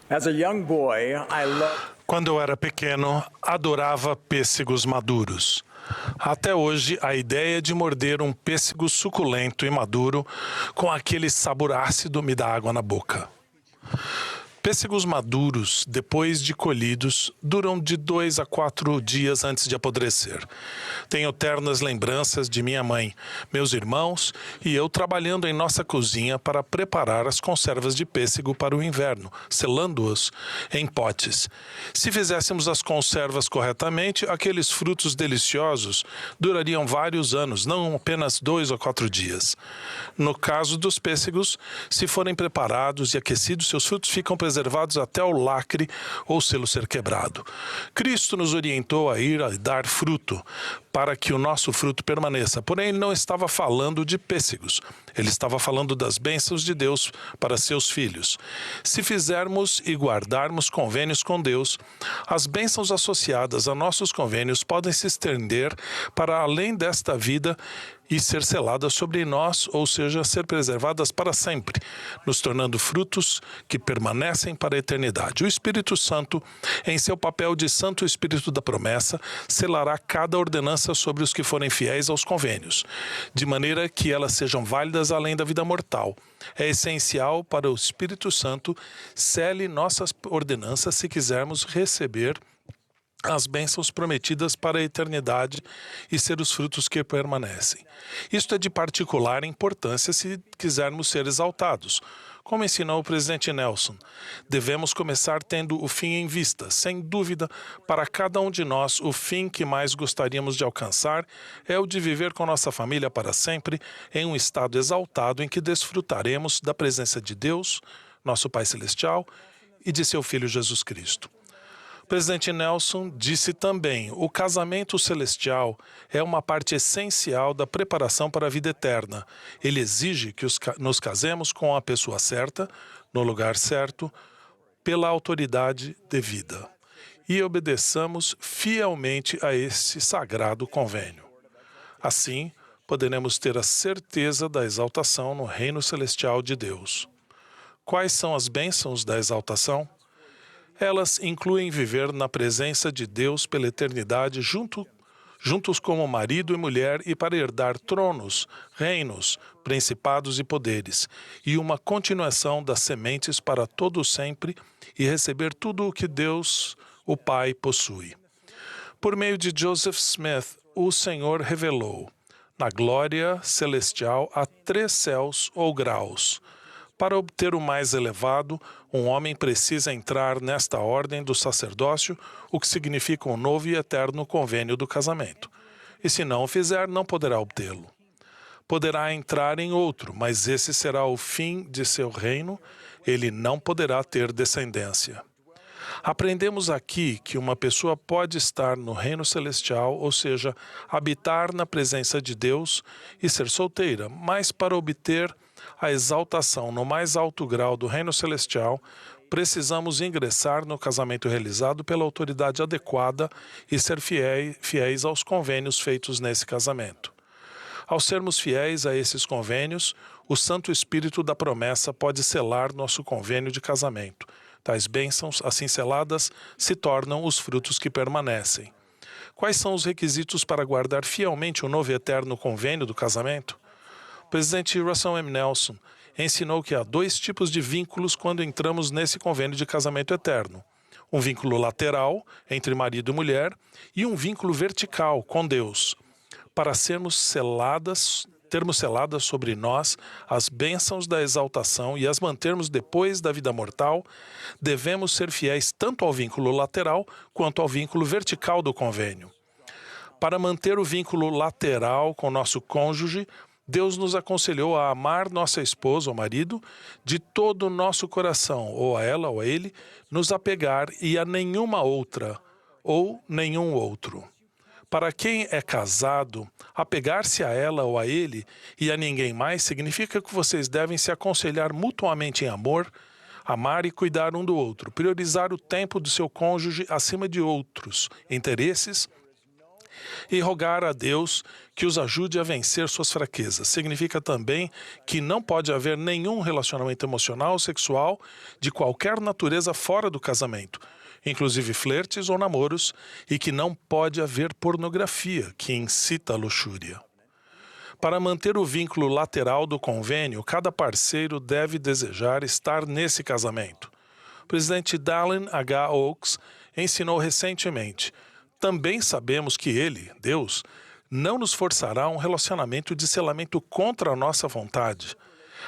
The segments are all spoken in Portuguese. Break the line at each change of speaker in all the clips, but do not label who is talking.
As a young boy, I loved
Quando eu era pequeno, adorava pêssegos maduros. Até hoje, a ideia de morder um pêssego suculento e maduro com aquele sabor ácido me dá água na boca. Pêssegos maduros, depois de colhidos, duram de 2 a 4 dias antes de apodrecer. Tenho ternas lembranças de minha mãe, meus irmãos e eu trabalhando em nossa cozinha para preparar as conservas de pêssego para o inverno, selando-os em potes. Se fizéssemos as conservas corretamente, aqueles frutos deliciosos durariam vários anos, não apenas 2 ou 4 dias. No caso dos pêssegos, se forem preparados e aquecidos, seus frutos ficam preservados até o lacre ou selo ser quebrado. Cristo nos orientou a ir a dar fruto, para que o nosso fruto permaneça. Porém, ele não estava falando de pêssegos. Ele estava falando das bênçãos de Deus para seus filhos. Se fizermos e guardarmos convênios com Deus, as bênçãos associadas a nossos convênios podem se estender para além desta vida e ser seladas sobre nós, ou seja, ser preservadas para sempre, nos tornando frutos que permanecem para a eternidade. O Espírito Santo, em seu papel de Santo Espírito da promessa, selará cada ordenança sobre os que forem fiéis aos convênios, de maneira que elas sejam válidas além da vida mortal. É essencial para o Espírito Santo sele nossas ordenanças se quisermos receber as bênçãos prometidas para a eternidade e ser os frutos que permanecem. Isto é de particular importância se quisermos ser exaltados. Como ensinou o presidente Nelson, devemos começar tendo o fim em vista. Sem dúvida, para cada um de nós, o fim que mais gostaríamos de alcançar é o de viver com nossa família para sempre em um estado exaltado em que desfrutaremos da presença de Deus, nosso Pai Celestial, e de seu Filho Jesus Cristo. O presidente Nelson disse também: o casamento celestial é uma parte essencial da preparação para a vida eterna. Ele exige que nos casemos com a pessoa certa, no lugar certo, pela autoridade devida, e obedeçamos fielmente a esse sagrado convênio. Assim, poderemos ter a certeza da exaltação no reino celestial de Deus. Quais são as bênçãos da exaltação? Elas incluem viver na presença de Deus pela eternidade juntos como marido e mulher e para herdar tronos, reinos, principados e poderes, e uma continuação das sementes para todo sempre e receber tudo o que Deus, o Pai, possui. Por meio de Joseph Smith, o Senhor revelou: na glória celestial há 3 céus ou graus. Para obter o mais elevado, um homem precisa entrar nesta ordem do sacerdócio, o que significa um novo e eterno convênio do casamento. E se não o fizer, não poderá obtê-lo. Poderá entrar em outro, mas esse será o fim de seu reino, ele não poderá ter descendência. Aprendemos aqui que uma pessoa pode estar no reino celestial, ou seja, habitar na presença de Deus e ser solteira, mas para obter a exaltação no mais alto grau do reino celestial, precisamos ingressar no casamento realizado pela autoridade adequada e ser fiéis aos convênios feitos nesse casamento. Ao sermos fiéis a esses convênios, o Santo Espírito da promessa pode selar nosso convênio de casamento. Tais bênçãos, assim seladas, se tornam os frutos que permanecem. Quais são os requisitos para guardar fielmente o novo e eterno convênio do casamento? O presidente Russell M. Nelson ensinou que há 2 tipos de vínculos quando entramos nesse convênio de casamento eterno. Um vínculo lateral, entre marido e mulher, e um vínculo vertical, com Deus. Para termos seladas sobre nós as bênçãos da exaltação e as mantermos depois da vida mortal, devemos ser fiéis tanto ao vínculo lateral quanto ao vínculo vertical do convênio. Para manter o vínculo lateral com nosso cônjuge, Deus nos aconselhou a amar nossa esposa ou marido de todo o nosso coração, ou a ela ou a ele, nos apegar e a nenhuma outra ou nenhum outro. Para quem é casado, apegar-se a ela ou a ele e a ninguém mais significa que vocês devem se aconselhar mutuamente em amor, amar e cuidar um do outro, priorizar o tempo do seu cônjuge acima de outros interesses E rogar a Deus que os ajude a vencer suas fraquezas. Significa também que não pode haver nenhum relacionamento emocional ou sexual de qualquer natureza fora do casamento, inclusive flertes ou namoros, e que não pode haver pornografia, que incita a luxúria. Para manter o vínculo lateral do convênio, cada parceiro deve desejar estar nesse casamento. O presidente Dallin H. Oaks ensinou recentemente: também sabemos que Ele, Deus, não nos forçará a um relacionamento de selamento contra a nossa vontade.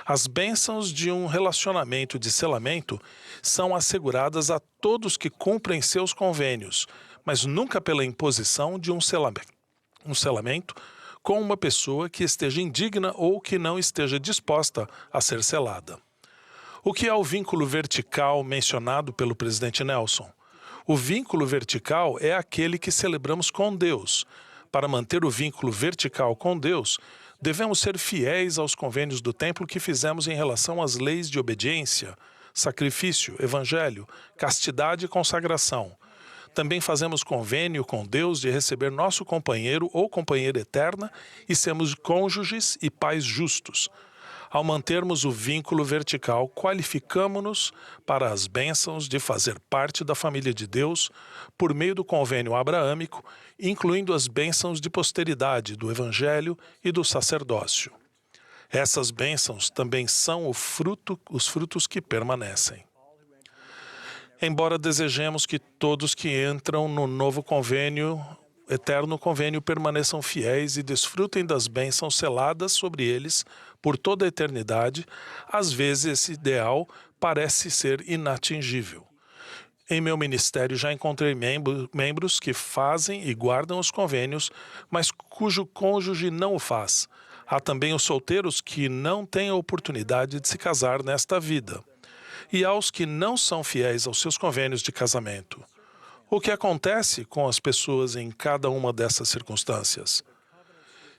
As bênçãos de um relacionamento de selamento são asseguradas a todos que cumprem seus convênios, mas nunca pela imposição de um selamento com uma pessoa que esteja indigna ou que não esteja disposta a ser selada. O que é o vínculo vertical mencionado pelo presidente Nelson? O vínculo vertical é aquele que celebramos com Deus. Para manter o vínculo vertical com Deus, devemos ser fiéis aos convênios do templo que fizemos em relação às leis de obediência, sacrifício, evangelho, castidade e consagração. Também fazemos convênio com Deus de receber nosso companheiro ou companheira eterna e sermos cônjuges e pais justos. Ao mantermos o vínculo vertical, qualificamo-nos para as bênçãos de fazer parte da família de Deus por meio do convênio abraâmico, incluindo as bênçãos de posteridade do evangelho e do sacerdócio. Essas bênçãos também são os frutos que permanecem. Embora desejemos que todos que entram no novo convênio, eterno convênio, permaneçam fiéis e desfrutem das bênçãos seladas sobre eles por toda a eternidade, às vezes esse ideal parece ser inatingível. Em meu ministério já encontrei membros que fazem e guardam os convênios, mas cujo cônjuge não o faz. Há também os solteiros que não têm a oportunidade de se casar nesta vida. E aos que não são fiéis aos seus convênios de casamento. O que acontece com as pessoas em cada uma dessas circunstâncias?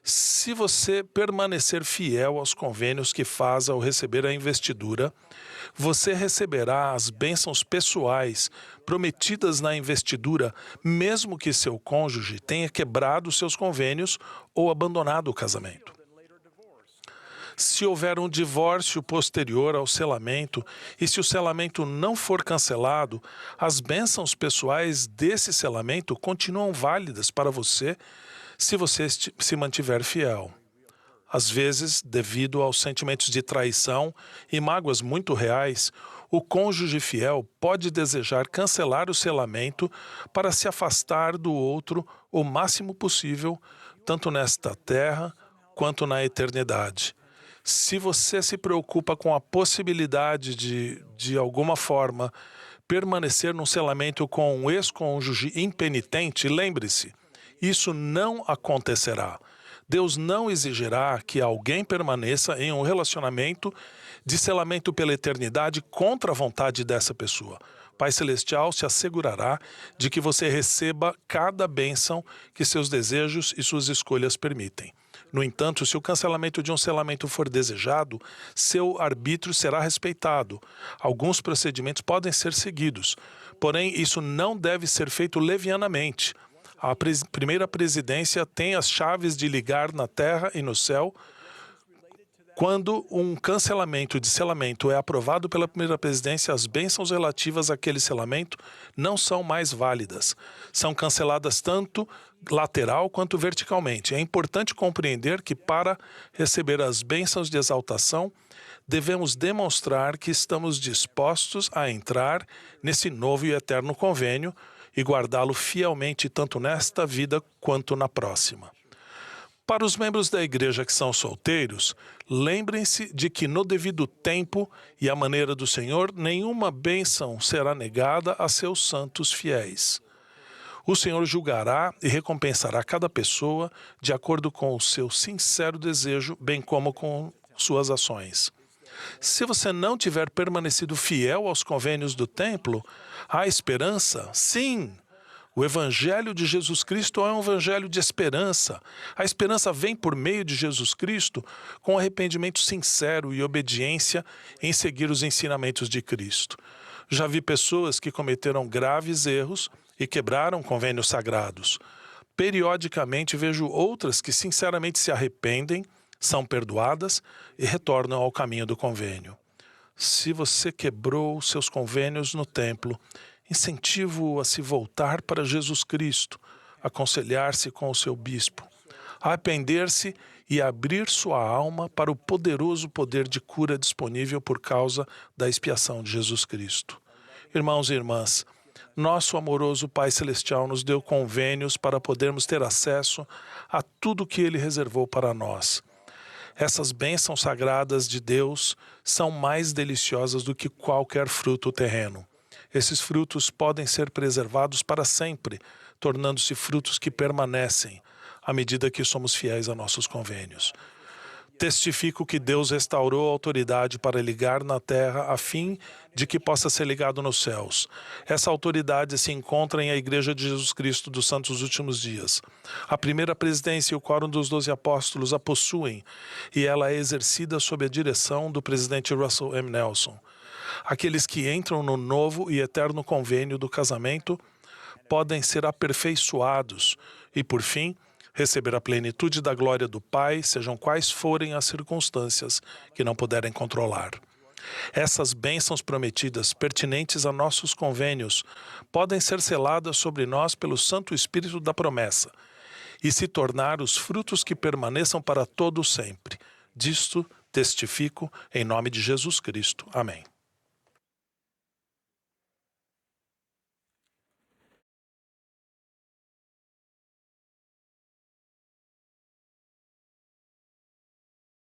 Se você permanecer fiel aos convênios que faz ao receber a investidura, você receberá as bênçãos pessoais prometidas na investidura, mesmo que seu cônjuge tenha quebrado seus convênios ou abandonado o casamento. Se houver um divórcio posterior ao selamento e se o selamento não for cancelado, as bênçãos pessoais desse selamento continuam válidas para você se você se mantiver fiel. Às vezes, devido aos sentimentos de traição e mágoas muito reais, o cônjuge fiel pode desejar cancelar o selamento para se afastar do outro o máximo possível, tanto nesta terra quanto na eternidade. Se você se preocupa com a possibilidade de alguma forma, permanecer num selamento com um ex-cônjuge impenitente, lembre-se, isso não acontecerá. Deus não exigirá que alguém permaneça em um relacionamento de selamento pela eternidade contra a vontade dessa pessoa. Pai Celestial se assegurará de que você receba cada bênção que seus desejos e suas escolhas permitem. No entanto, se o cancelamento de um selamento for desejado, seu arbítrio será respeitado. Alguns procedimentos podem ser seguidos, porém isso não deve ser feito levianamente. A primeira presidência tem as chaves de ligar na terra e no céu. Quando um cancelamento de selamento é aprovado pela primeira presidência, as bênçãos relativas àquele selamento não são mais válidas. São canceladas tanto lateral quanto verticalmente. É importante compreender que para receber as bênçãos de exaltação, devemos demonstrar que estamos dispostos a entrar nesse novo e eterno convênio e guardá-lo fielmente tanto nesta vida quanto na próxima. Para os membros da igreja que são solteiros, lembrem-se de que no devido tempo e à maneira do Senhor, nenhuma bênção será negada a seus santos fiéis. O Senhor julgará e recompensará cada pessoa de acordo com o seu sincero desejo, bem como com suas ações. Se você não tiver permanecido fiel aos convênios do templo, há esperança? Sim! O Evangelho de Jesus Cristo é um evangelho de esperança. A esperança vem por meio de Jesus Cristo com arrependimento sincero e obediência em seguir os ensinamentos de Cristo. Já vi pessoas que cometeram graves erros e quebraram convênios sagrados. Periodicamente vejo outras que sinceramente se arrependem, são perdoadas e retornam ao caminho do convênio. Se você quebrou seus convênios no templo, incentivo-o a se voltar para Jesus Cristo, aconselhar-se com o seu bispo, arrepender-se e abrir sua alma para o poderoso poder de cura disponível por causa da expiação de Jesus Cristo. Irmãos e irmãs, nosso amoroso Pai Celestial nos deu convênios para podermos ter acesso a tudo que Ele reservou para nós. Essas bênçãos sagradas de Deus são mais deliciosas do que qualquer fruto terreno. Esses frutos podem ser preservados para sempre, tornando-se frutos que permanecem à medida que somos fiéis a nossos convênios. Testifico que Deus restaurou a autoridade para ligar na terra a fim de que possa ser ligado nos céus. Essa autoridade se encontra em a Igreja de Jesus Cristo dos Santos dos Últimos Dias. A primeira presidência e o quórum dos 12 apóstolos a possuem e ela é exercida sob a direção do presidente Russell M. Nelson. Aqueles que entram no novo e eterno convênio do casamento podem ser aperfeiçoados e, por fim, receber a plenitude da glória do Pai, sejam quais forem as circunstâncias que não puderem controlar. Essas bênçãos prometidas, pertinentes a nossos convênios, podem ser seladas sobre nós pelo Santo Espírito da promessa e se tornar os frutos que permaneçam para todo sempre. Disto testifico em nome de Jesus Cristo. Amém.